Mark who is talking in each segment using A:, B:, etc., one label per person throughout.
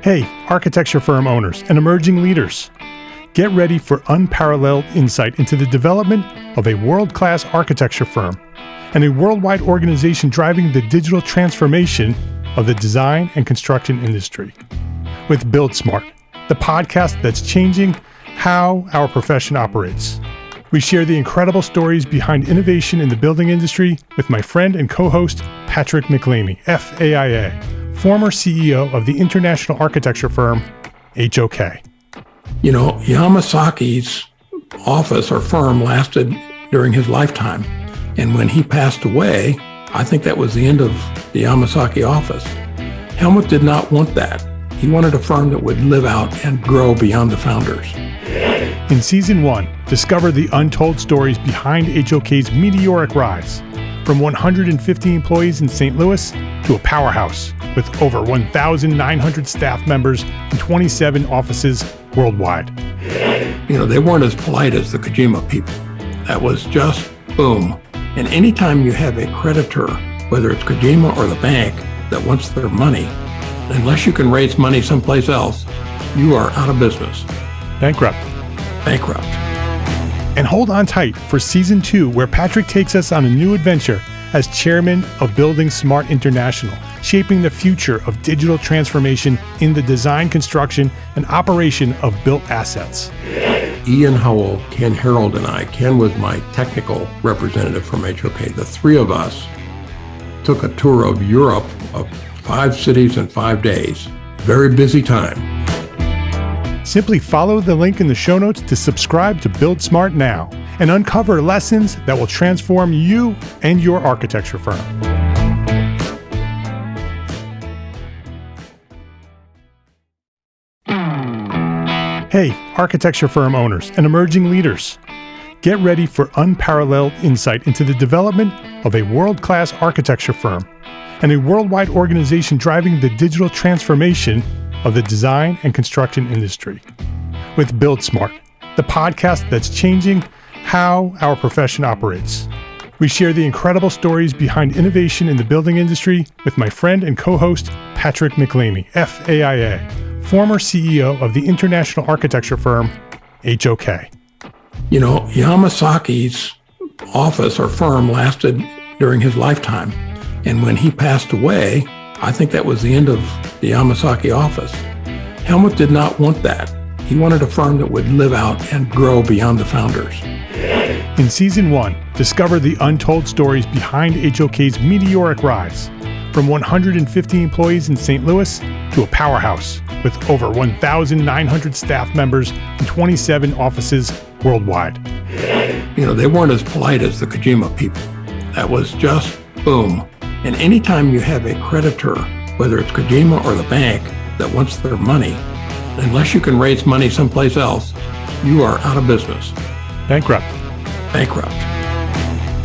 A: Hey, architecture firm owners and emerging leaders. Get ready for unparalleled insight into the development of a world-class architecture firm and a worldwide organization driving the digital transformation of the design and construction industry. With Build Smart, the podcast that's changing how our profession operates. We share the incredible stories behind innovation in the building industry with my friend and co-host, Patrick McLeamy, FAIA, former CEO of the international architecture firm, HOK.
B: You know, Yamasaki's office or firm lasted during his lifetime. And when he passed away, I think that was the end of the Yamasaki office. Helmut did not want that. He wanted a firm that would live out and grow beyond the founders.
A: In Season 1, discover the untold stories behind HOK's meteoric rise, from 150 employees in St. Louis to a powerhouse with over 1,900 staff members and 27 offices worldwide.
B: You know, they weren't as polite as the Kojima people. That was just boom. And anytime you have a creditor, whether it's Kojima or the bank, that wants their money, unless you can raise money someplace else, you are out of business.
A: Bankrupt. And hold on tight for Season 2, where Patrick takes us on a new adventure as chairman of Building Smart International, shaping the future of digital transformation in the design, construction, and operation of built assets.
B: Ian Howell, Ken Harold, and I, Ken was my technical representative from HOK. The three of us took a tour of Europe of 5 cities in 5 days. Very busy time.
A: Simply follow the link in the show notes to subscribe to Build Smart now and uncover lessons that will transform you and your architecture firm. Hey, architecture firm owners and emerging leaders. Get ready for unparalleled insight into the development of a world-class architecture firm and a worldwide organization driving the digital transformation of the design and construction industry. With Build Smart, the podcast that's changing how our profession operates. We share the incredible stories behind innovation in the building industry with my friend and co-host, Patrick McLeamy, FAIA, former CEO of the international architecture firm, HOK.
B: You know, Yamasaki's office or firm lasted during his lifetime. And when he passed away, I think that was the end of the Yamasaki office. Helmut did not want that. He wanted a firm that would live out and grow beyond the founders.
A: In Season 1, discover the untold stories behind HOK's meteoric rise, from 150 employees in St. Louis to a powerhouse with over 1,900 staff members and 27 offices worldwide.
B: You know, they weren't as polite as the Kojima people. That was just boom. And anytime you have a creditor, whether it's Kojima or the bank, that wants their money, unless you can raise money someplace else, you are out of business.
A: Bankrupt.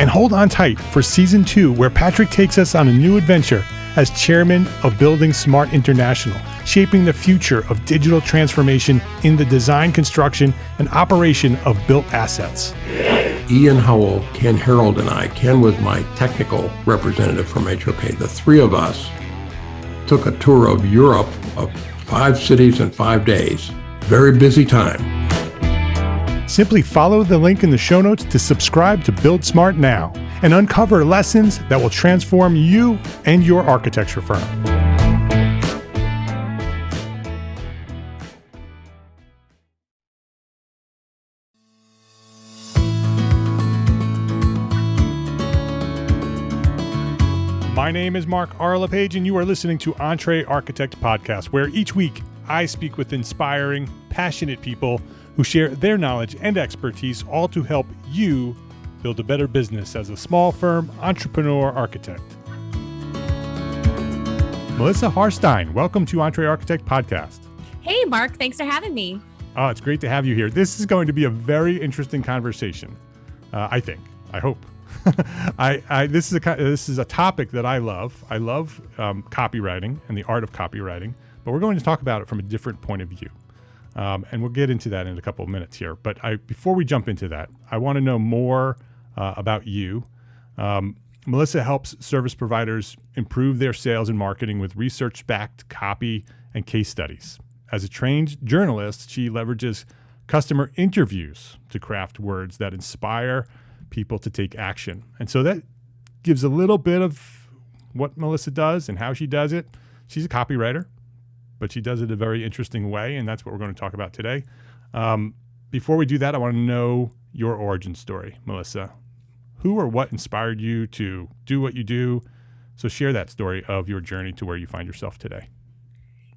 A: And hold on tight for Season 2, where Patrick takes us on a new adventure as chairman of Building Smart International, shaping the future of digital transformation in the design, construction, and operation of built assets.
B: Ian Howell, Ken Harold, and I, Ken was my technical representative from HOK. The three of us took a tour of Europe of 5 cities in 5 days. Very busy time.
A: Simply follow the link in the show notes to subscribe to Build Smart now and uncover lessons that will transform you and your architecture firm. My name is Mark R. LePage, and you are listening to Entree Architect Podcast, where each week I speak with inspiring, passionate people who share their knowledge and expertise, all to help you build a better business as a small firm entrepreneur architect. Melissa Harstine, welcome to Entree Architect Podcast.
C: Hey, Mark. Thanks for having me.
A: Oh, it's great to have you here. This is going to be a very interesting conversation, I think. I hope. This is a topic that I love. I love copywriting and the art of copywriting, but we're going to talk about it from a different point of view. And we'll get into that in a couple of minutes here. But before we jump into that, I want to know more about you. Melissa helps service providers improve their sales and marketing with research-backed copy and case studies. As a trained journalist, she leverages customer interviews to craft words that inspire people to take action. And so that gives a little bit of what Melissa does and how she does it. She's a copywriter, but she does it a very interesting way, and that's what we're going to talk about today. Before we do that, I want to know your origin story, Melissa. Who or what inspired you to do what you do? So share that story of your journey to where you find yourself today.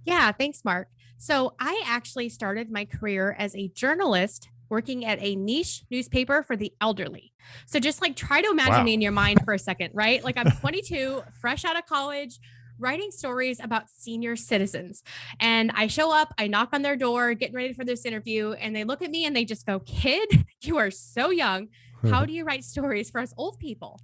C: Yeah, thanks, Mark. So I actually started my career as a journalist working at a niche newspaper for the elderly. So just like try to imagine me in your mind for a second, right? Like I'm 22, fresh out of college, writing stories about senior citizens. And I show up, I knock on their door, getting ready for this interview, and they look at me and they just go, "Kid, you are so young. How do you write stories for us old people?"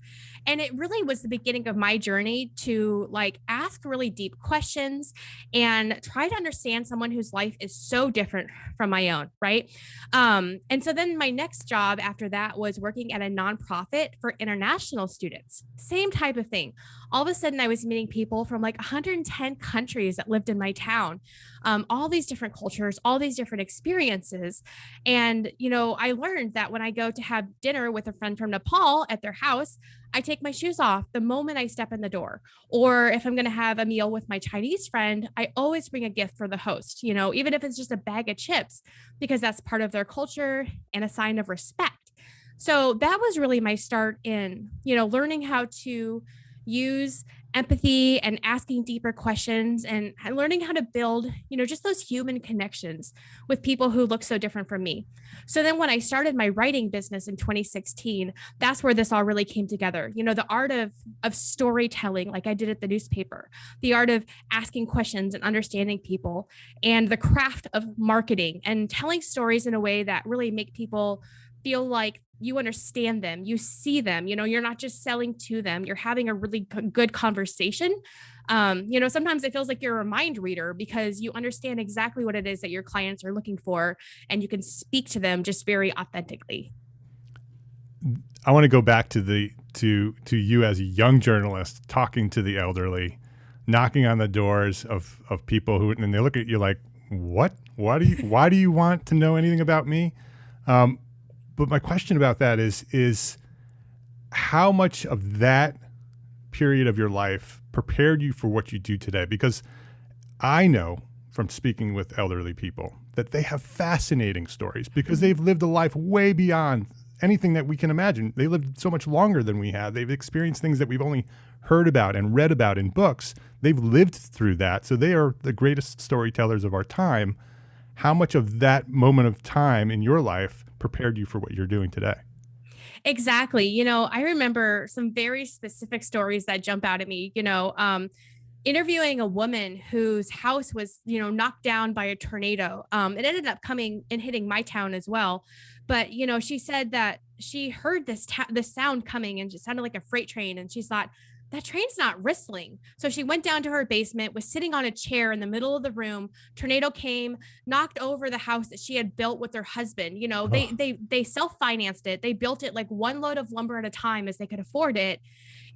C: And it really was the beginning of my journey to like ask really deep questions and try to understand someone whose life is so different from my own, right? And so then my next job after that was working at a nonprofit for international students. Same type of thing. All of a sudden, I was meeting people from like 110 countries that lived in my town, all these different cultures, all these different experiences. And, I learned that when I go to have dinner with a friend from Nepal at their house, I take my shoes off the moment I step in the door. Or if I'm going to have a meal with my Chinese friend, I always bring a gift for the host, even if it's just a bag of chips, because that's part of their culture and a sign of respect. So that was really my start in, learning how to use empathy and asking deeper questions and learning how to build, just those human connections with people who look so different from me. So then when I started my writing business in 2016, that's where this all really came together. The art of storytelling, like I did at the newspaper, the art of asking questions and understanding people, and the craft of marketing and telling stories in a way that really make people feel like you understand them, you see them, you're not just selling to them, you're having a really good conversation. Sometimes it feels like you're a mind reader because you understand exactly what it is that your clients are looking for and you can speak to them just very authentically.
A: I want to go back to you as a young journalist talking to the elderly, knocking on the doors of people who, and they look at you like, what? Why do you want to know anything about me? But my question about that is how much of that period of your life prepared you for what you do today? Because I know from speaking with elderly people that they have fascinating stories because they've lived a life way beyond anything that we can imagine. They lived so much longer than we have. They've experienced things that we've only heard about and read about in books. They've lived through that. So they are the greatest storytellers of our time. How much of that moment of time in your life prepared you for what you're doing today?
C: Exactly. I remember some very specific stories that jump out at me, interviewing a woman whose house was, knocked down by a tornado. It ended up coming and hitting my town as well. But, she said that she heard this sound coming and it sounded like a freight train. And she thought, that train's not whistling. So she went down to her basement, was sitting on a chair in the middle of the room. Tornado came, knocked over the house that she had built with her husband. They self-financed it. They built it like one load of lumber at a time as they could afford it.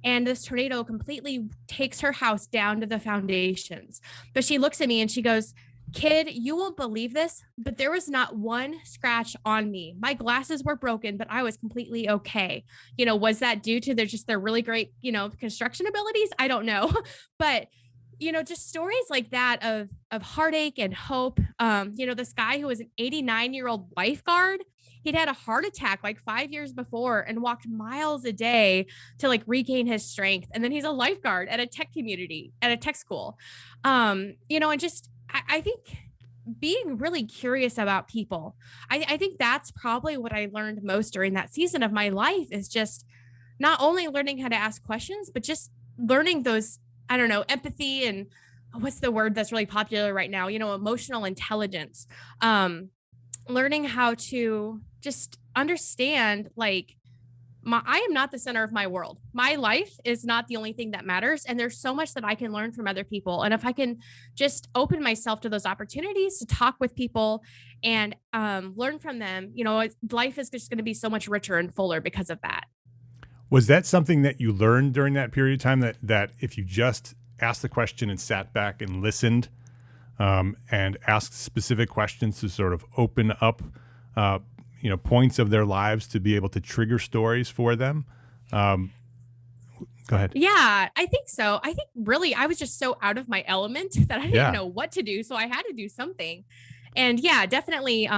C: And this tornado completely takes her house down to the foundations. But she looks at me and she goes, "Kid, you won't believe this, but there was not one scratch on me. My glasses were broken, but I was completely okay." Was that due to their really great, construction abilities? I don't know. But, just stories like that of heartache and hope. This guy who was an 89-year-old lifeguard, he'd had a heart attack like 5 years before and walked miles a day to like regain his strength. And then he's a lifeguard at a tech school. And just, I think being really curious about people, I think that's probably what I learned most during that season of my life is just not only learning how to ask questions, but just learning those, I don't know, empathy and what's the word that's really popular right now, emotional intelligence, learning how to just understand like, I am not the center of my world. My life is not the only thing that matters. And there's so much that I can learn from other people. And if I can just open myself to those opportunities to talk with people and learn from them, life is just going to be so much richer and fuller because of that.
A: Was that something that you learned during that period of time, that if you just asked the question and sat back and listened, and asked specific questions to sort of open up, points of their lives to be able to trigger stories for them? Go ahead.
C: Yeah, I think so. I think really I was just so out of my element that I didn't know what to do. So I had to do something. And yeah, definitely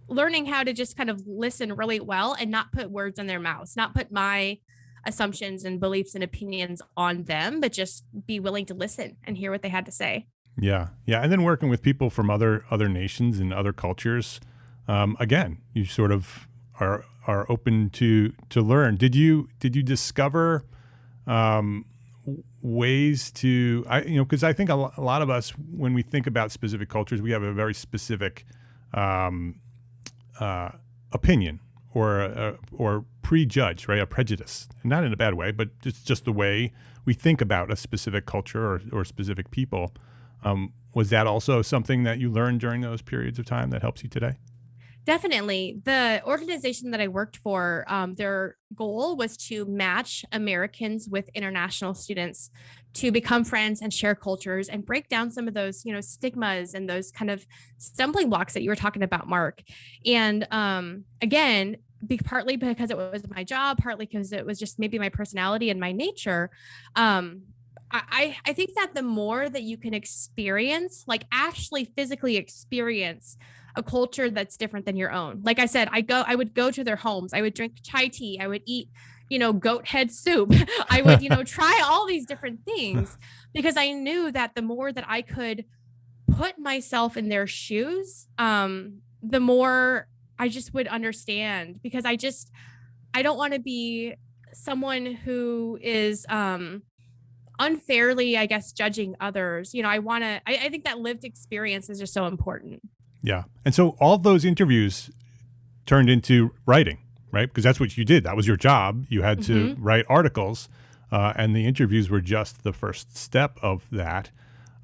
C: learning how to just kind of listen really well and not put words in their mouths, not put my assumptions and beliefs and opinions on them, but just be willing to listen and hear what they had to say.
A: Yeah, yeah, and then working with people from other nations and other cultures, again, you sort of are open to learn. Did you discover ways to, because I think a lot of us, when we think about specific cultures, we have a very specific opinion or prejudge, right? A prejudice, not in a bad way, but it's just the way we think about a specific culture or specific people. Was that also something that you learned during those periods of time that helps you today?
C: Definitely. The organization that I worked for, their goal was to match Americans with international students to become friends and share cultures and break down some of those, stigmas and those kind of stumbling blocks that you were talking about, Mark. And again, partly because it was my job, partly because it was just maybe my personality and my nature. I think that the more that you can experience, like actually physically experience a culture that's different than your own. Like I said, I would go to their homes. I would drink chai tea. I would eat, goat head soup. I would, try all these different things because I knew that the more that I could put myself in their shoes, the more I just would understand, because I don't want to be someone who is, unfairly, I guess, judging others. I think that lived experience is just so important.
A: Yeah. And so all those interviews turned into writing, right? Because that's what you did. That was your job. You had to write articles, and the interviews were just the first step of that.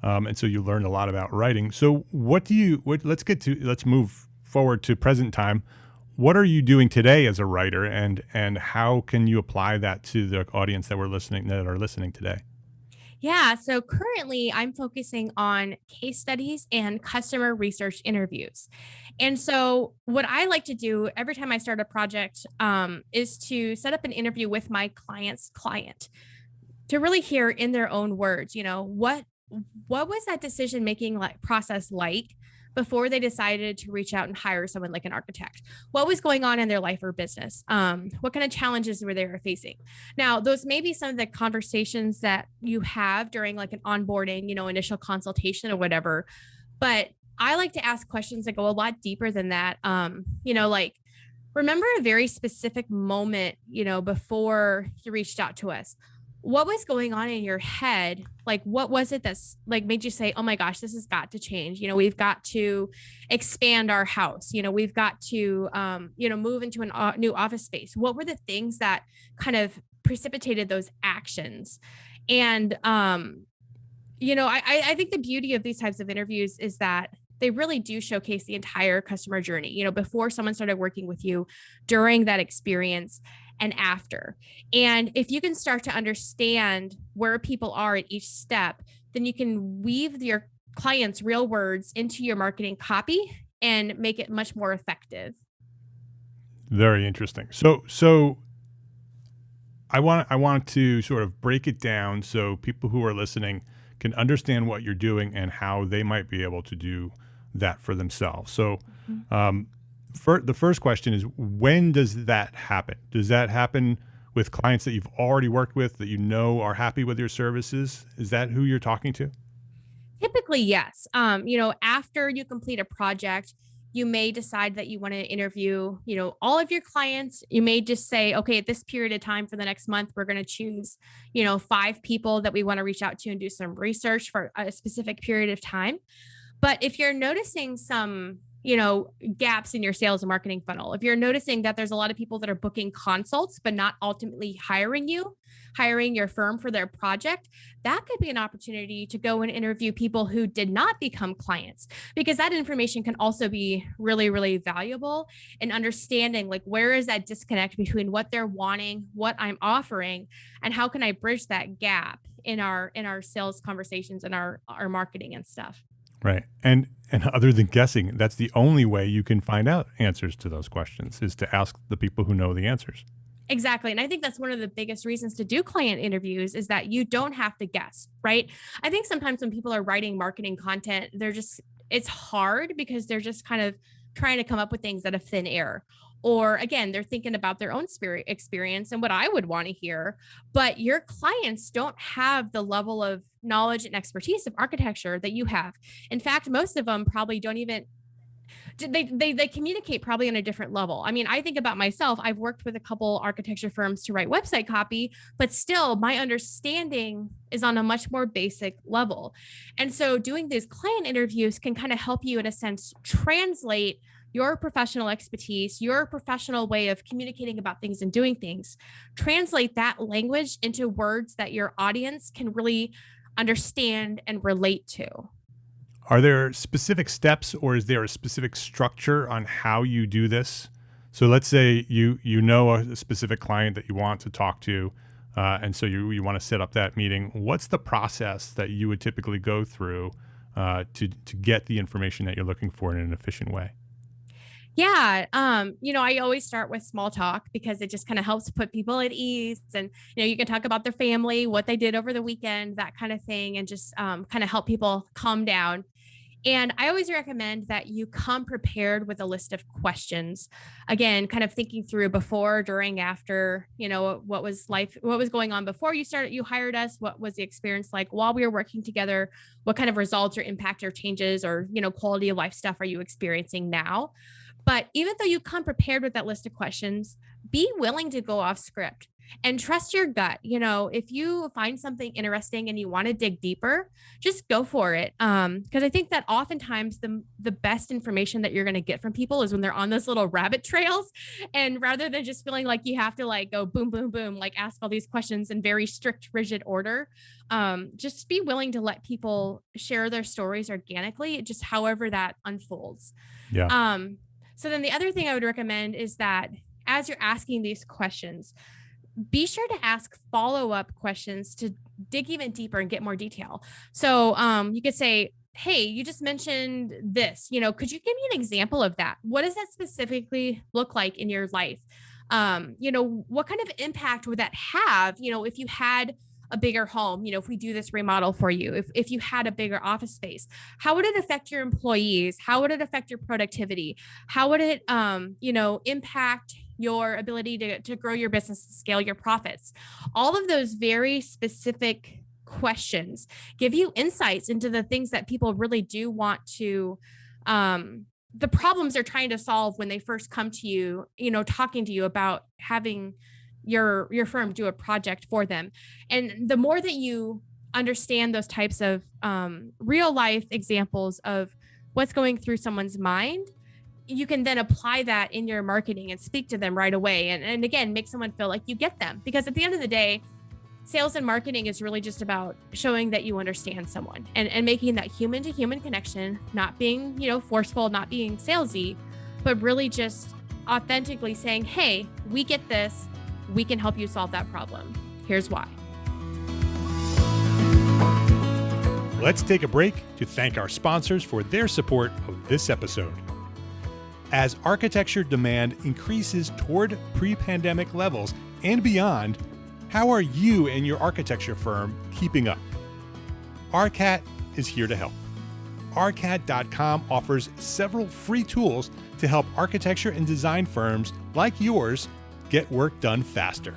A: And so you learned a lot about writing. So let's move forward to present time. What are you doing today as a writer, and how can you apply that to the audience that are listening today?
C: Yeah, so currently I'm focusing on case studies and customer research interviews. And so what I like to do every time I start a project, is to set up an interview with my client's client to really hear in their own words, what was that decision making process like before they decided to reach out and hire someone like an architect? What was going on in their life or business? What kind of challenges were they facing? Now, those may be some of the conversations that you have during like an onboarding, initial consultation or whatever. But I like to ask questions that go a lot deeper than that. Like, remember a very specific moment, before you reached out to us. What was going on in your head? Like, what was it that's like made you say, oh my gosh, this has got to change. We've got to expand our house. We've got to, move into a new office space. What were the things that kind of precipitated those actions? And, I think the beauty of these types of interviews is that they really do showcase the entire customer journey, before someone started working with you, during that experience, and after. And if you can start to understand where people are at each step, then you can weave your clients' real words into your marketing copy and make it much more effective.
A: Very interesting. So I want to sort of break it down so people who are listening can understand what you're doing and how they might be able to do that for themselves. So the first question is, when does that happen? Does that happen with clients that you've already worked with that are happy with your services? Is that who you're talking to?
C: Typically, yes. After you complete a project, you may decide that you want to interview, all of your clients. You may just say, okay, at this period of time for the next month, we're going to choose, 5 people that we want to reach out to and do some research for a specific period of time. But if you're noticing some gaps in your sales and marketing funnel, if you're noticing that there's a lot of people that are booking consults, but not ultimately hiring your firm for their project, that could be an opportunity to go and interview people who did not become clients, because that information can also be really, really valuable in understanding like, where is that disconnect between what they're wanting, what I'm offering, and how can I bridge that gap in our sales conversations and our marketing and stuff.
A: Right. And other than guessing, that's the only way you can find out answers to those questions, is to ask the people who know the answers.
C: Exactly. And I think that's one of the biggest reasons to do client interviews, is that you don't have to guess, right? I think sometimes when people are writing marketing content, it's hard because they're just kind of trying to come up with things out of thin air. Or again, they're thinking about their own experience and what I would want to hear, but your clients don't have the level of knowledge and expertise of architecture that you have. In fact, most of them probably don't even, they communicate probably on a different level. I mean, I think about myself, I've worked with a couple architecture firms to write website copy, but still my understanding is on a much more basic level. And so doing these client interviews can kind of help you in a sense translate your professional expertise, your professional way of communicating about things and doing things, translate that language into words that your audience can really understand and relate to.
A: Are there specific steps, or is there a specific structure on how you do this? So let's say you know a specific client that you want to talk to, and so you want to set up that meeting. What's the process that you would typically go through to get the information that you're looking for in an efficient way?
C: Yeah. I always start with small talk because it just kind of helps put people at ease. And, you can talk about their family, what they did over the weekend, that kind of thing, and just kind of help people calm down. And I always recommend that you come prepared with a list of questions. Again, kind of thinking through before, during, after, what was going on before you hired us? What was the experience like while we were working together? What kind of results or impact or changes or, quality of life stuff are you experiencing now? But even though you come prepared with that list of questions, be willing to go off script and trust your gut. If you find something interesting and you want to dig deeper, just go for it. Because I think that oftentimes the best information that you're going to get from people is when they're on those little rabbit trails. And rather than just feeling like you have to go boom, boom, boom, ask all these questions in very strict, rigid order, just be willing to let people share their stories organically, just however that unfolds.
A: Yeah.
C: So then the other thing I would recommend is that as you're asking these questions, be sure to ask follow-up questions to dig even deeper and get more detail. So you could say, hey, you just mentioned this, could you give me an example of that? What does that specifically look like in your life? What kind of impact would that have, if you had a bigger home, if we do this remodel for you, if you had a bigger office space, how would it affect your employees? How would it affect your productivity? How would it, impact your ability to grow your business and scale your profits? All of those very specific questions give you insights into the things that people really do want to, the problems they're trying to solve when they first come to you, talking to you about having your firm do a project for them. And the more that you understand those types of real life examples of what's going through someone's mind, you can then apply that in your marketing and speak to them right away. And again, make someone feel like you get them. Because at the end of the day, sales and marketing is really just about showing that you understand someone and making that human to human connection, not being, forceful, not being salesy, but really just authentically saying, hey, we get this. We can help you solve that problem. Here's why.
A: Let's take a break to thank our sponsors for their support of this episode. As architecture demand increases toward pre-pandemic levels and beyond, how are you and your architecture firm keeping up? ARCAT is here to help. ARCAT.com offers several free tools to help architecture and design firms like yours get work done faster.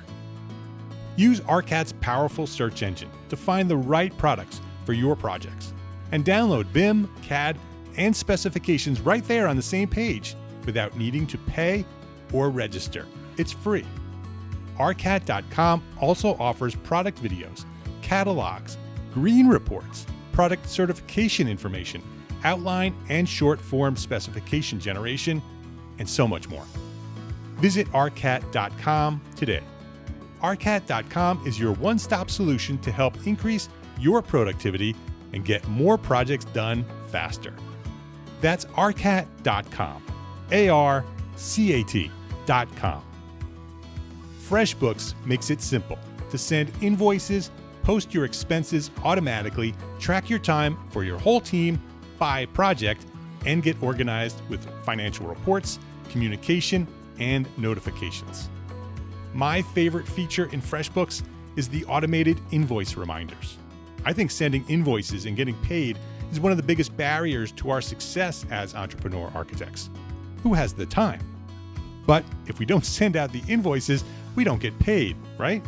A: Use ARCAT's powerful search engine to find the right products for your projects, and download BIM, CAD, and specifications right there on the same page without needing to pay or register. It's free. ARCAT.com also offers product videos, catalogs, green reports, product certification information, outline and short form specification generation, and so much more. Visit arcat.com today. arcat.com is your one-stop solution to help increase your productivity and get more projects done faster. That's arcat.com. ARCAT.com. FreshBooks makes it simple to send invoices, post your expenses automatically, track your time for your whole team by project, and get organized with financial reports, communication, and notifications. My favorite feature in FreshBooks is the automated invoice reminders. I think sending invoices and getting paid is one of the biggest barriers to our success as entrepreneur architects. Who has the time? But if we don't send out the invoices, we don't get paid, right?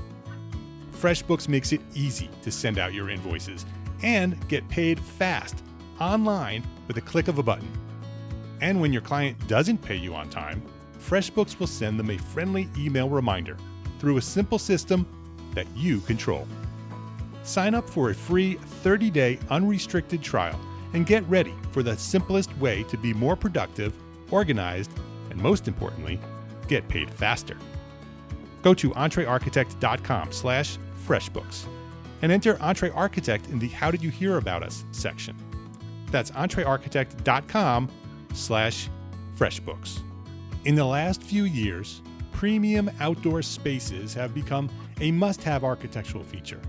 A: FreshBooks makes it easy to send out your invoices and get paid fast, online, with a click of a button. And when your client doesn't pay you on time, FreshBooks will send them a friendly email reminder through a simple system that you control. Sign up for a free 30-day unrestricted trial and get ready for the simplest way to be more productive, organized, and most importantly, get paid faster. Go to entrearchitect.com/freshbooks and enter EntreArchitect in the How Did You Hear About Us section. That's entrearchitect.com/freshbooks. In the last few years, premium outdoor spaces have become a must-have architectural feature.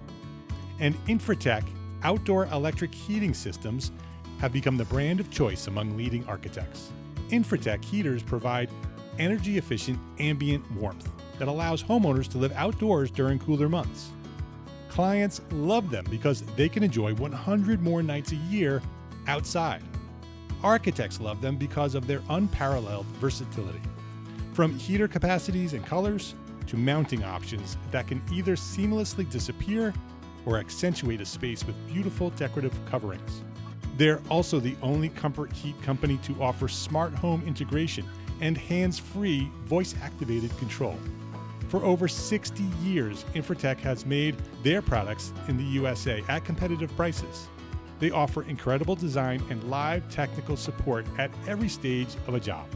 A: And Infratech outdoor electric heating systems have become the brand of choice among leading architects. Infratech heaters provide energy-efficient ambient warmth that allows homeowners to live outdoors during cooler months. Clients love them because they can enjoy 100 more nights a year outside. Architects love them because of their unparalleled versatility. From heater capacities and colors to mounting options that can either seamlessly disappear or accentuate a space with beautiful decorative coverings. They're also the only comfort heat company to offer smart home integration and hands-free voice-activated control. For over 60 years, Infratech has made their products in the USA at competitive prices. They offer incredible design and live technical support at every stage of a job.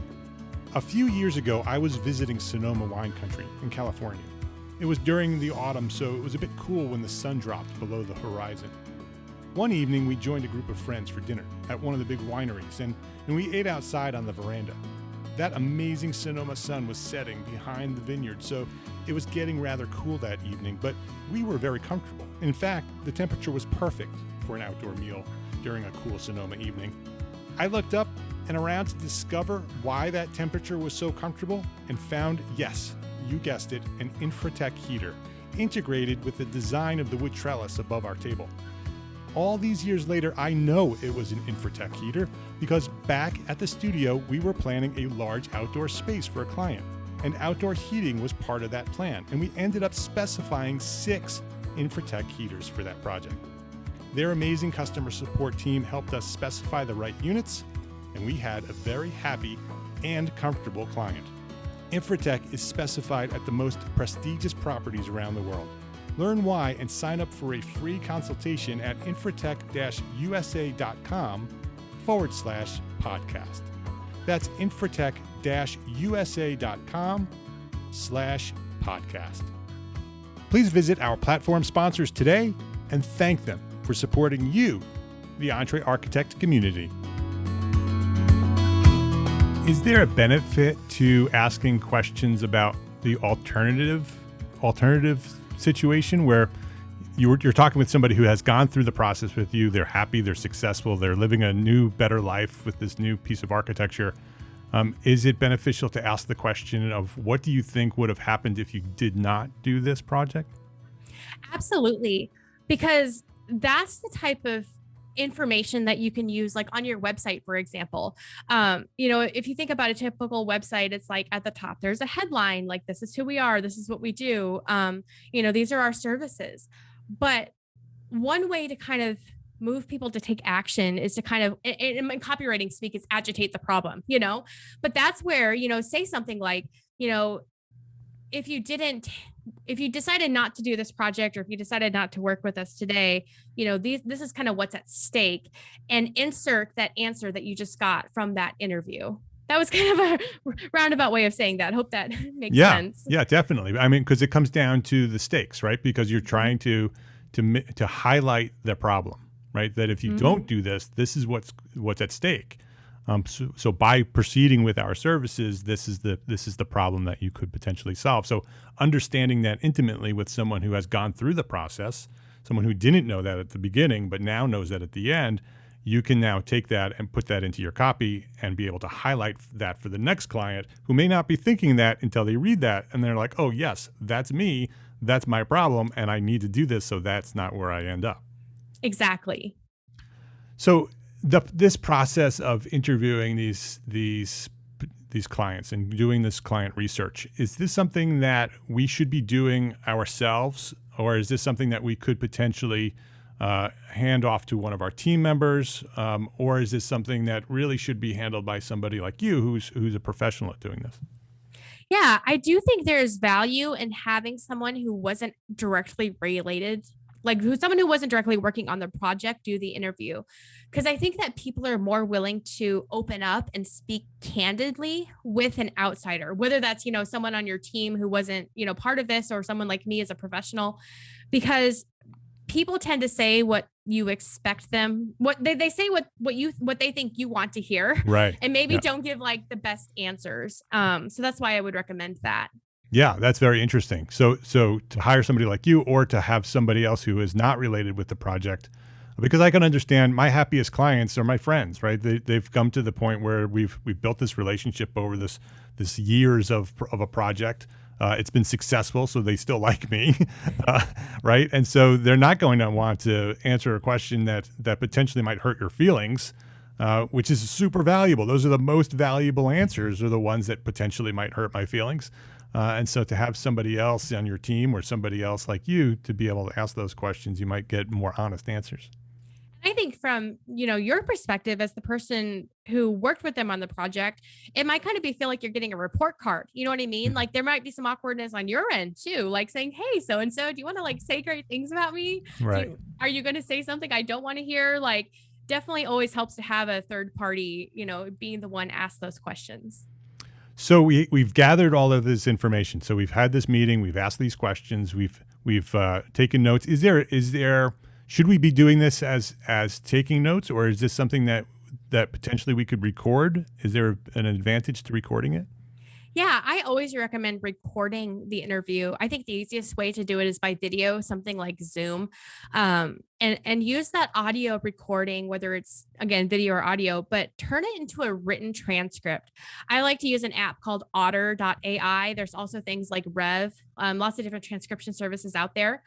A: A few years ago, I was visiting Sonoma Wine Country in California. It was during the autumn, so it was a bit cool when the sun dropped below the horizon. One evening, we joined a group of friends for dinner at one of the big wineries, and we ate outside on the veranda. That amazing Sonoma sun was setting behind the vineyard, so it was getting rather cool that evening, but we were very comfortable. In fact, the temperature was perfect for an outdoor meal during a cool Sonoma evening. I looked up and around to discover why that temperature was so comfortable and found, yes, you guessed it, an Infratech heater integrated with the design of the wood trellis above our table. All these years later, I know it was an Infratech heater because back at the studio, we were planning a large outdoor space for a client, and outdoor heating was part of that plan, and we ended up specifying 6 Infratech heaters for that project. Their amazing customer support team helped us specify the right units, and we had a very happy and comfortable client. Infratech is specified at the most prestigious properties around the world. Learn why and sign up for a free consultation at infratech-usa.com/podcast. That's infratech-usa.com/podcast. Please visit our platform sponsors today and thank them for supporting you, the EntreArchitect community. Is there a benefit to asking questions about the alternative situation where you're talking with somebody who has gone through the process with you, they're happy, they're successful, they're living a new, better life with this new piece of architecture? Is it beneficial to ask the question of what do you think would have happened if you did not do this project?
C: Absolutely, because that's the type of information that you can use like on your website, for example. If you think about a typical website, it's like at the top, there's a headline, like this is who we are, this is what we do. These are our services. But one way to kind of move people to take action is to kind of, in copywriting speak, is agitate the problem, but that's where, say something like, if you didn't if you decided not to do this project, or if you decided not to work with us today, this is kind of what's at stake, and insert that answer that you just got from that interview. That was kind of a roundabout way of saying that. Hope that makes sense.
A: Yeah, definitely. I mean, because it comes down to the stakes, right? Because you're trying to highlight the problem, right? That if you don't do this, this is what's at stake. So by proceeding with our services, this is the problem that you could potentially solve. So understanding that intimately with someone who has gone through the process, someone who didn't know that at the beginning but now knows that at the end, you can now take that and put that into your copy and be able to highlight that for the next client who may not be thinking that until they read that and they're like, oh yes, that's me, that's my problem, and I need to do this, so that's not where I end up.
C: Exactly.
A: So this process of interviewing these clients and doing this client research, is this something that we should be doing ourselves, or is this something that we could potentially hand off to one of our team members, or is this something that really should be handled by somebody like you who's a professional at doing this?
C: Yeah, I do think there's value in having someone who wasn't directly related, someone who wasn't directly working on the project do the interview. Because I think that people are more willing to open up and speak candidly with an outsider, whether that's, someone on your team who wasn't, part of this, or someone like me as a professional, because people tend to say what you expect them, what they say, what they think you want to hear.
A: Right.
C: And maybe don't give the best answers. So that's why I would recommend that.
A: Yeah, that's very interesting. So to hire somebody like you, or to have somebody else who is not related with the project, because I can understand my happiest clients are my friends, right? They've come to the point where we've built this relationship over this years of a project. It's been successful, so they still like me, right? And so they're not going to want to answer a question that potentially might hurt your feelings, which is super valuable. Those are the most valuable answers, are the ones that potentially might hurt my feelings. And so to have somebody else on your team, or somebody else like you, to be able to ask those questions, you might get more honest answers.
C: I think from, your perspective as the person who worked with them on the project, it might kind of feel like you're getting a report card. You know what I mean? Like there might be some awkwardness on your end too, like saying, hey, so-and-so, do you want to say great things about me?
A: Right.
C: Are you going to say something I don't want to hear? Definitely always helps to have a third party, being the one ask those questions.
A: So we've gathered all of this information. So we've had this meeting, we've asked these questions, we've taken notes. Is there should we be doing this as taking notes, or is this something that potentially we could record? Is there an advantage to recording it?
C: Yeah, I always recommend recording the interview. I think the easiest way to do it is by video, something like Zoom, and use that audio recording, whether it's, again, video or audio, but turn it into a written transcript. I like to use an app called otter.ai. There's also things like Rev, lots of different transcription services out there.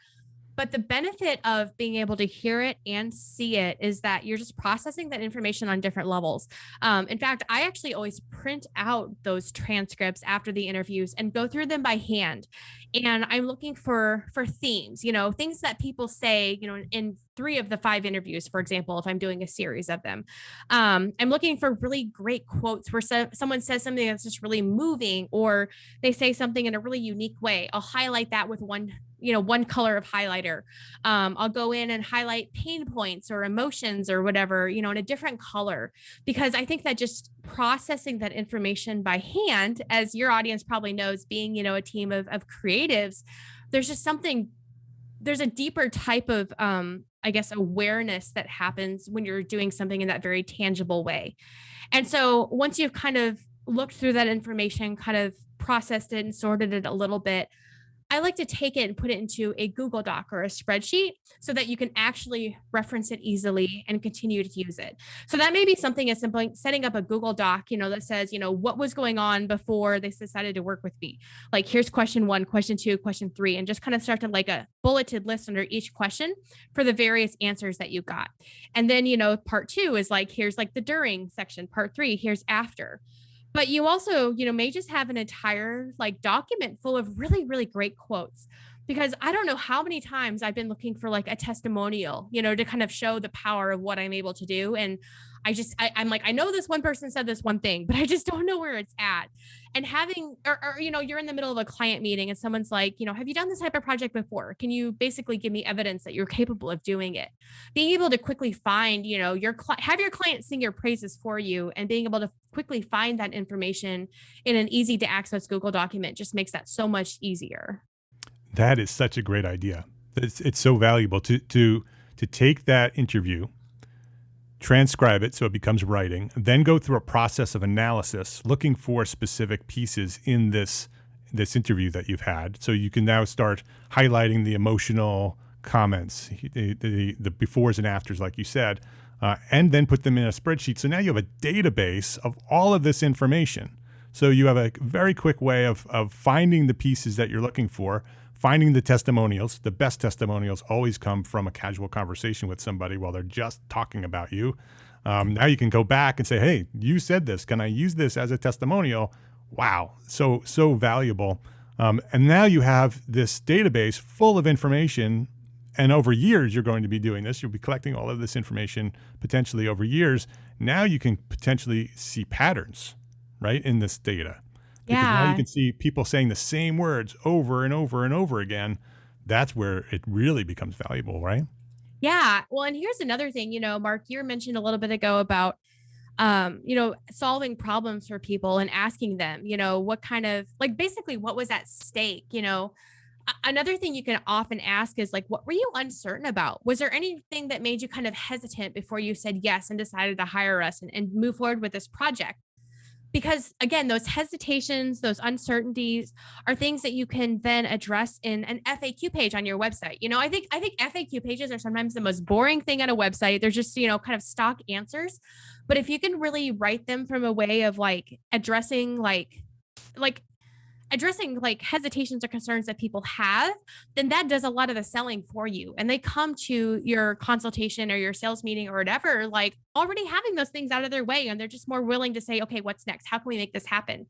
C: But the benefit of being able to hear it and see it is that you're just processing that information on different levels. In fact, I actually always print out those transcripts after the interviews and go through them by hand. And I'm looking for themes, things that people say, in 3 of the 5 interviews, for example, if I'm doing a series of them. I'm looking for really great quotes where someone says something that's just really moving, or they say something in a really unique way. I'll highlight that with one color of highlighter. I'll go in and highlight pain points or emotions or whatever, in a different color, because I think that just processing that information by hand, as your audience probably knows, being, a team of creatives, there's a deeper type of, awareness that happens when you're doing something in that very tangible way. And so once you've kind of looked through that information, kind of processed it and sorted it a little bit, I like to take it and put it into a Google Doc or a spreadsheet so that you can actually reference it easily and continue to use it. So that may be something as simple as setting up a Google Doc, that says, what was going on before they decided to work with me? Like, here's question 1, question 2, question 3, and just kind of start to a bulleted list under each question for the various answers that you got. And then, part 2 is here's the during section. Part 3, here's after. But you also, may just have an entire document full of really, really great quotes. because I don't know how many times I've been looking for like a testimonial, to kind of show the power of what I'm able to do. And I'm like, I know this one person said this one thing, but I just don't know where it's at. And having, you're in the middle of a client meeting and someone's like, have you done this type of project before? Can you basically give me evidence that you're capable of doing it? Being able to quickly find, have your client sing your praises for you, and being able to quickly find that information in an easy to access Google document just makes that so much easier.
A: That is such a great idea. It's so valuable to take that interview, transcribe it so it becomes writing, then go through a process of analysis, looking for specific pieces in this interview that you've had. So you can now start highlighting the emotional comments, the befores and afters, like you said, and then put them in a spreadsheet. So now you have a database of all of this information. So you have a very quick way of finding the pieces that you're looking for, finding the testimonials. The best testimonials always come from a casual conversation with somebody while they're just talking about you. Now you can go back and say, hey, you said this. Can I use this as a testimonial? Wow, so valuable. And now you have this database full of information. And over years, you're going to be doing this. You'll be collecting all of this information potentially over years. Now you can potentially see patterns, right, in this data. Because now you can see people saying the same words over and over and over again. That's where it really becomes valuable, right?
C: Yeah. Well, and here's another thing, Mark, you mentioned a little bit ago about, solving problems for people and asking them, what kind of, like, basically what was at stake, Another thing you can often ask is like, what were you uncertain about? Was there anything that made you kind of hesitant before you said yes and decided to hire us and move forward with this project? Because again, those hesitations, those uncertainties are things that you can then address in an FAQ page on your website. I think FAQ pages are sometimes the most boring thing on a website. They're just, kind of stock answers. But if you can really write them from a way of like addressing hesitations or concerns that people have, then that does a lot of the selling for you. And they come to your consultation or your sales meeting or whatever, like already having those things out of their way. And they're just more willing to say, okay, what's next? How can we make this happen?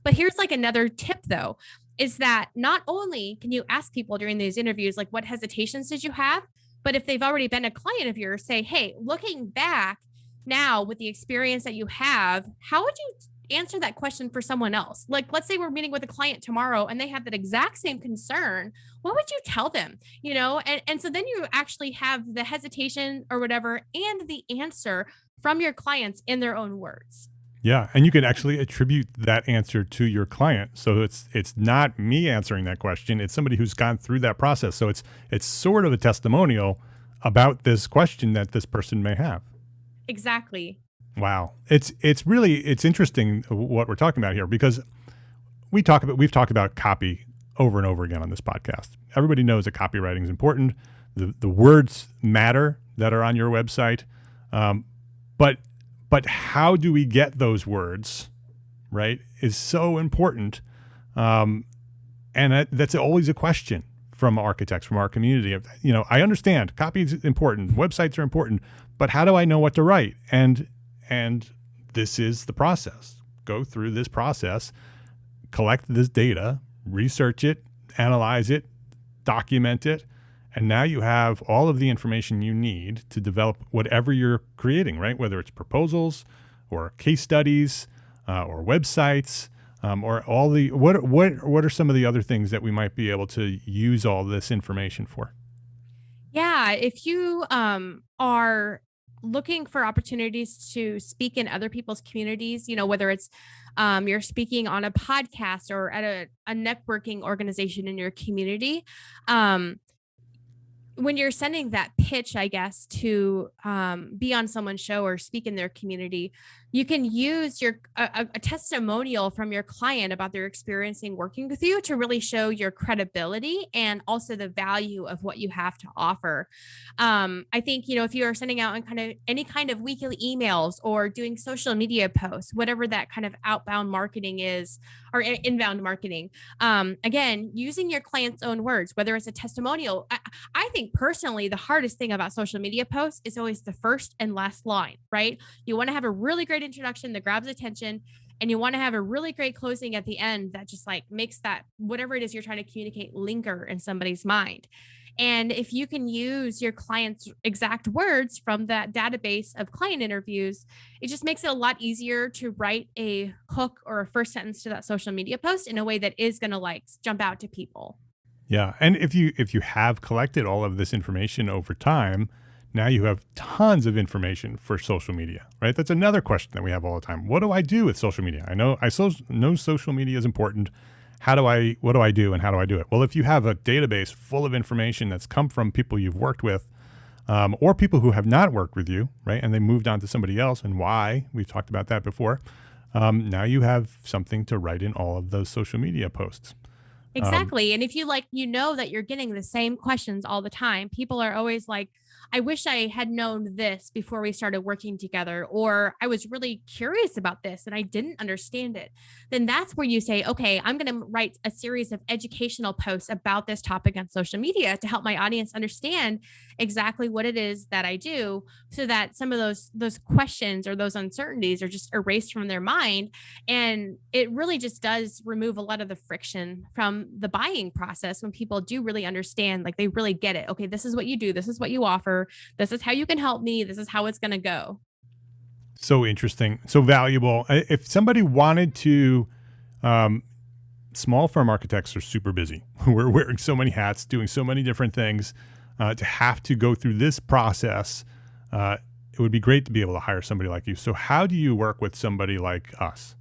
C: But here's like another tip though, is that not only can you ask people during these interviews, like what hesitations did you have? But if they've already been a client of yours, say, hey, looking back now with the experience that you have, how would you answer that question for someone else? Like, let's say we're meeting with a client tomorrow and they have that exact same concern. What would you tell them? And so then you actually have the hesitation or whatever and the answer from your clients in their own words.
A: Yeah, and you can actually attribute that answer to your client. So it's not me answering that question. It's somebody who's gone through that process. So it's sort of a testimonial about this question that this person may have.
C: Exactly.
A: Wow. It's interesting what we're talking about here, because we've talked about copy over and over again on this podcast. Everybody knows that copywriting is important. The words matter that are on your website. But how do we get those words, right, is so important. And that's always a question from architects, from our community. I understand copy is important. Websites are important, but how do I know what to write? And this is the process. Go through this process, collect this data, research it, analyze it, document it, and now you have all of the information you need to develop whatever you're creating, right? Whether it's proposals or case studies or websites or all the what are some of the other things that we might be able to use all this information for?
C: Yeah, if you are looking for opportunities to speak in other people's communities, whether it's you're speaking on a podcast or at a networking organization in your community, when you're sending that pitch, I guess, to be on someone's show or speak in their community, you can use a testimonial from your client about their experiencing working with you to really show your credibility and also the value of what you have to offer. I think, if you are sending out any kind of weekly emails or doing social media posts, whatever that kind of outbound marketing is, or inbound marketing, again, using your client's own words, whether it's a testimonial. I think personally, the hardest thing about social media posts is always the first and last line, right? You want to have a really great introduction that grabs attention. and you want to have a really great closing at the end that just like makes that whatever it is you're trying to communicate linger in somebody's mind. And if you can use your client's exact words from that database of client interviews, it just makes it a lot easier to write a hook or a first sentence to that social media post in a way that is going to like jump out to people.
A: Yeah. And if you have collected all of this information over time, now you have tons of information for social media, right? That's another question that we have all the time. What do I do with social media? I know social media is important. What do I do and how do I do it? Well, if you have a database full of information that's come from people you've worked with, or people who have not worked with you, right? And they moved on to somebody else, and why, we've talked about that before. Now you have something to write in all of those social media posts.
C: Exactly. And if you like, you know that you're getting the same questions all the time. People are always like, I wish I had known this before we started working together, or I was really curious about this and I didn't understand it. Then that's where you say, okay, I'm going to write a series of educational posts about this topic on social media to help my audience understand exactly what it is that I do, so that some of those questions or those uncertainties are just erased from their mind. And it really just does remove a lot of the friction from the buying process when people do really understand, like they really get it. Okay, this is what you do, this is what you offer, this is how you can help me, this is how it's going to go.
A: So interesting, so valuable. If somebody wanted to, small firm architects are super busy. We're wearing so many hats, doing so many different things. To have to go through this process, it would be great to be able to hire somebody like you. So how do you work with somebody like us?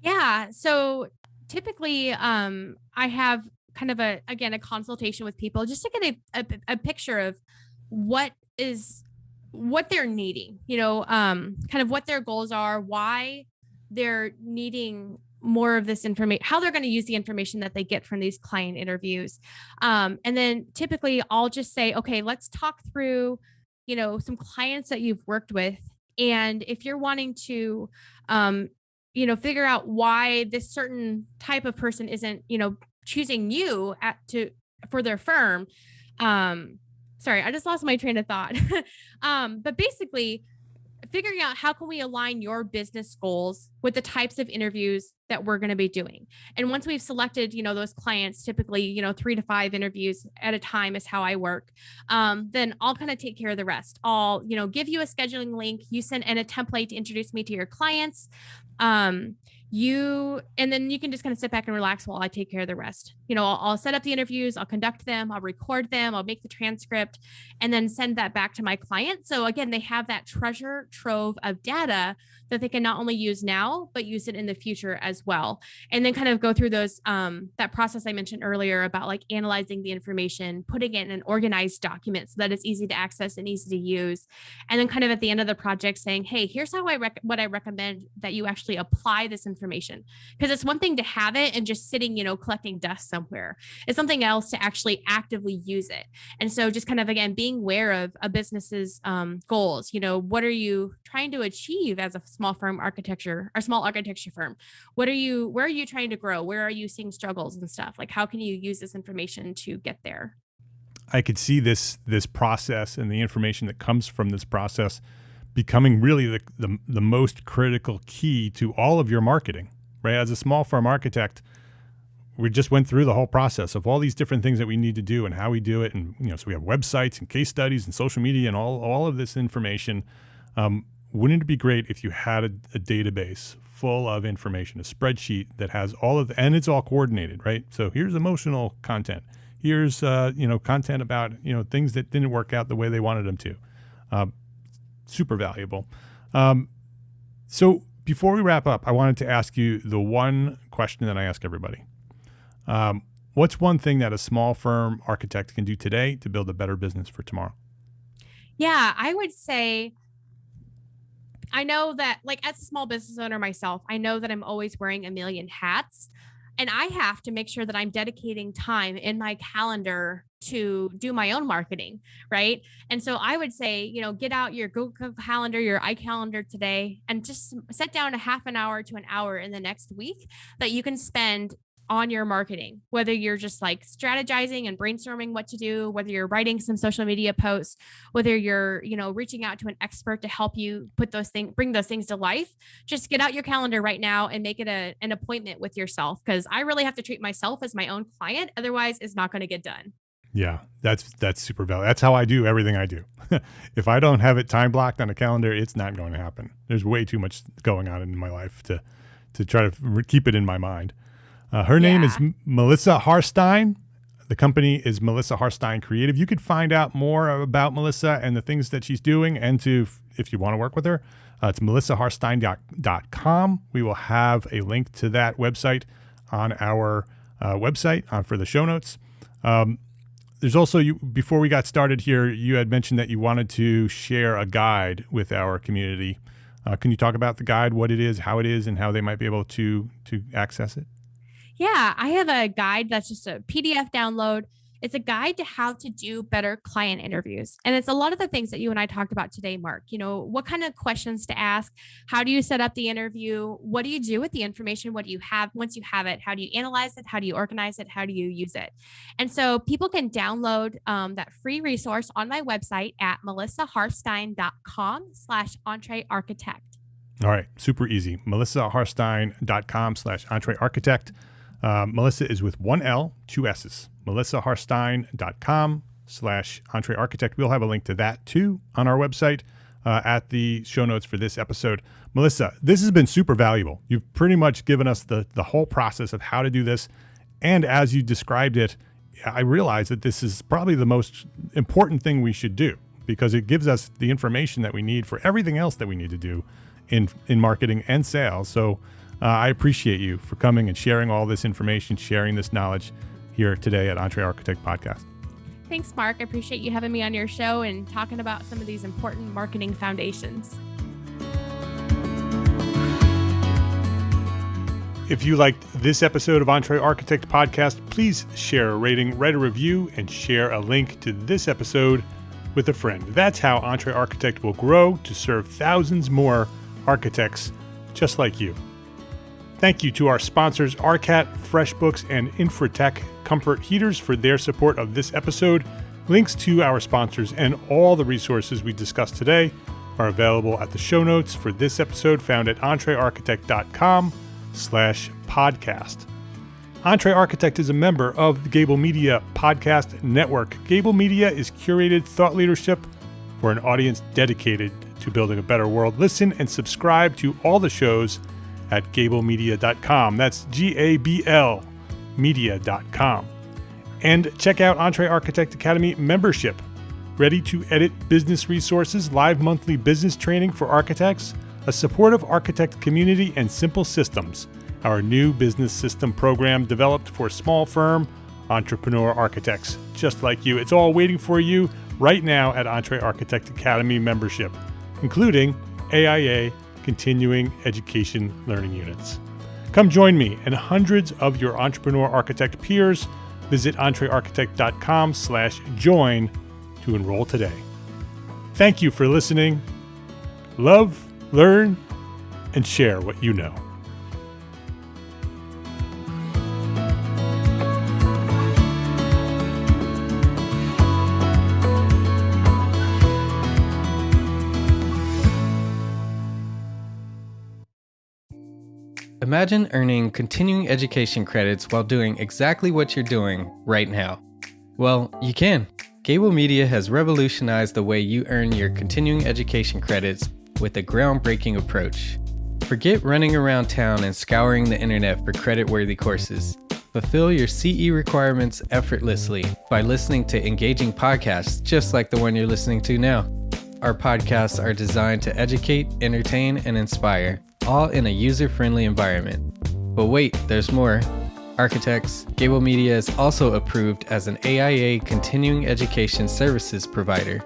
C: Yeah. So typically, I have kind of a consultation with people just to get a picture of what is what they're needing, kind of what their goals are, why they're needing more of this information, how they're going to use the information that they get from these client interviews. And then typically I'll just say, okay, let's talk through, some clients that you've worked with. And if you're wanting to, um, figure out why this certain type of person isn't, choosing you for their firm. Um, Sorry, I just lost my train of thought. But basically, figuring out how can we align your business goals with the types of interviews that we're going to be doing. And once we've selected, those clients, typically, 3 to 5 interviews at a time is how I work. Then I'll kind of take care of the rest. I'll, give you a scheduling link, you send in a template to introduce me to your clients. And then you can just kind of sit back and relax while I take care of the rest. I'll set up the interviews, I'll conduct them, I'll record them, I'll make the transcript, and then send that back to my client. So again, they have that treasure trove of data that they can not only use now, but use it in the future as well. And then kind of go through those, that process I mentioned earlier about like analyzing the information, putting it in an organized document so that it's easy to access and easy to use. And then kind of at the end of the project saying, hey, here's how what I recommend that you actually apply this information. Because it's one thing to have it and just sitting, collecting dust somewhere. It's something else to actually actively use it. And so just kind of, again, being aware of a business's goals. What are you trying to achieve as a small architecture firm? Where are you trying to grow? Where are you seeing struggles and stuff? Like, how can you use this information to get there?
A: I could see this process and the information that comes from this process becoming really the most critical key to all of your marketing, right? As a small firm architect, we just went through the whole process of all these different things that we need to do and how we do it. And, so we have websites and case studies and social media and all of this information. Wouldn't it be great if you had a database full of information, a spreadsheet that has and it's all coordinated, right? So here's emotional content. Here's, content about, things that didn't work out the way they wanted them to. Super valuable. So before we wrap up, I wanted to ask you the one question that I ask everybody. What's one thing that a small firm architect can do today to build a better business for tomorrow?
C: Yeah, I would say, I know that, like, as a small business owner myself, I know that I'm always wearing a million hats, and I have to make sure that I'm dedicating time in my calendar to do my own marketing, right? And so I would say, get out your Google Calendar, your iCalendar today, and just set down a half an hour to an hour in the next week that you can spend on your marketing, whether you're just like strategizing and brainstorming what to do, whether you're writing some social media posts, whether you're, reaching out to an expert to help you bring those things to life. Just get out your calendar right now and make it an appointment with yourself. Cause I really have to treat myself as my own client. Otherwise it's not going to get done.
A: Yeah, that's super valid. That's how I do everything I do. If I don't have it time blocked on a calendar, it's not going to happen. There's way too much going on in my life to try to keep it in my mind. Her name is Melissa Harstine. The company is Melissa Harstine Creative. You could find out more about Melissa and the things that she's doing, and if you want to work with her, it's melissaharstine.com. We will have a link to that website on our website for the show notes. There's also, before we got started here, you had mentioned that you wanted to share a guide with our community. Can you talk about the guide, what it is, how it is, and how they might be able to access it?
C: Yeah, I have a guide that's just a PDF download. It's a guide to how to do better client interviews. And it's a lot of the things that you and I talked about today, Mark. What kind of questions to ask? How do you set up the interview? What do you do with the information? What do you have once you have it? How do you analyze it? How do you organize it? How do you use it? And so people can download that free resource on my website at melissaharstine.com/entrearchitect.
A: All right. Super easy. melissaharstine.com/entrearchitect. Melissa is with one L, two S's. melissaharstine.com/entrearchitect. We'll have a link to that too on our website at the show notes for this episode. Melissa, this has been super valuable. You've pretty much given us the whole process of how to do this. And as you described it, I realize that this is probably the most important thing we should do, because it gives us the information that we need for everything else that we need to do in marketing and sales. So I appreciate you for coming and sharing all this information, sharing this knowledge here today at Entre Architect Podcast.
C: Thanks, Mark. I appreciate you having me on your show and talking about some of these important marketing foundations.
A: If you liked this episode of Entre Architect Podcast, please share a rating, write a review, and share a link to this episode with a friend. That's how Entre Architect will grow to serve thousands more architects just like you. Thank you to our sponsors, Arcat, FreshBooks, and Infratech Comfort Heaters for their support of this episode. Links to our sponsors and all the resources we discussed today are available at the show notes for this episode found at entrearchitect.com/podcast. Entre Architect is a member of the Gable Media Podcast Network. Gable Media is curated thought leadership for an audience dedicated to building a better world. Listen and subscribe to all the shows at gablemedia.com. That's GABL media.com. And check out Entre Architect Academy membership. Ready to edit business resources, live monthly business training for architects, a supportive architect community, and simple systems. Our new business system program developed for small firm entrepreneur architects just like you. It's all waiting for you right now at Entre Architect Academy membership, including AIA continuing education learning units. Come join me and hundreds of your entrepreneur architect peers. Visit entrearchitect.com/join to enroll today. Thank you for listening. Love, learn, and share what you know.
D: Imagine earning continuing education credits while doing exactly what you're doing right now. Well, you can. Gable Media has revolutionized the way you earn your continuing education credits with a groundbreaking approach. Forget running around town and scouring the internet for credit-worthy courses. Fulfill your CE requirements effortlessly by listening to engaging podcasts just like the one you're listening to now. Our podcasts are designed to educate, entertain, and inspire, all in a user-friendly environment. But wait, there's more. Architects, Gable Media is also approved as an AIA continuing education services provider.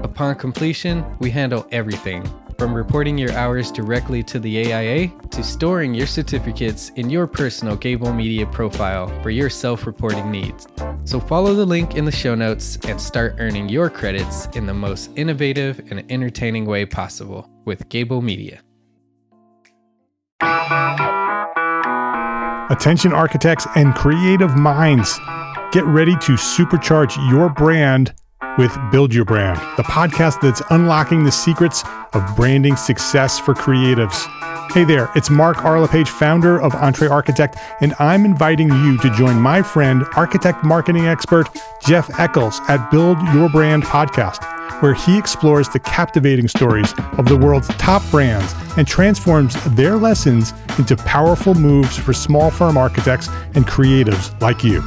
D: Upon completion, we handle everything, from reporting your hours directly to the AIA to storing your certificates in your personal Gable Media profile for your self-reporting needs. So follow the link in the show notes and start earning your credits in the most innovative and entertaining way possible with Gable Media.
A: A Attention architects and creative minds, get ready to supercharge your brand with Build Your Brand, the podcast that's unlocking the secrets of branding success for creatives. Hey there, it's Mark Arlepage, founder of Entre Architect, and I'm inviting you to join my friend, architect marketing expert Jeff Eccles at Build Your Brand podcast, where he explores the captivating stories of the world's top brands and transforms their lessons into powerful moves for small firm architects and creatives like you.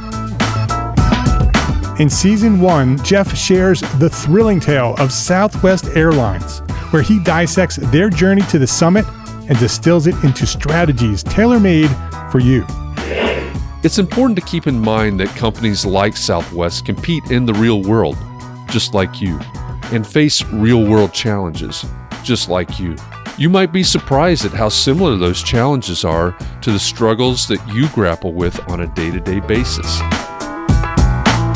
A: In Season 1, Jeff shares the thrilling tale of Southwest Airlines, where he dissects their journey to the summit and distills it into strategies tailor-made for you.
E: It's important to keep in mind that companies like Southwest compete in the real world, just like you, and face real-world challenges, just like you. You might be surprised at how similar those challenges are to the struggles that you grapple with on a day-to-day basis.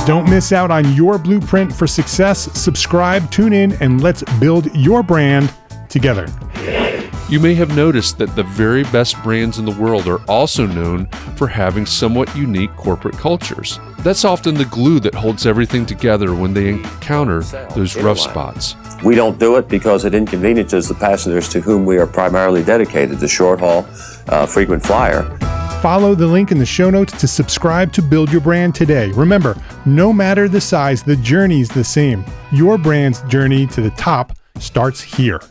A: Don't miss out on your blueprint for success. Subscribe, tune in, and let's build your brand together.
E: You may have noticed that the very best brands in the world are also known for having somewhat unique corporate cultures. That's often the glue that holds everything together when they encounter those rough spots.
F: We don't do it because it inconveniences the passengers to whom we are primarily dedicated, the short haul, frequent flyer.
A: Follow the link in the show notes to subscribe to Build Your Brand today. Remember, no matter the size, the journey's the same. Your brand's journey to the top starts here.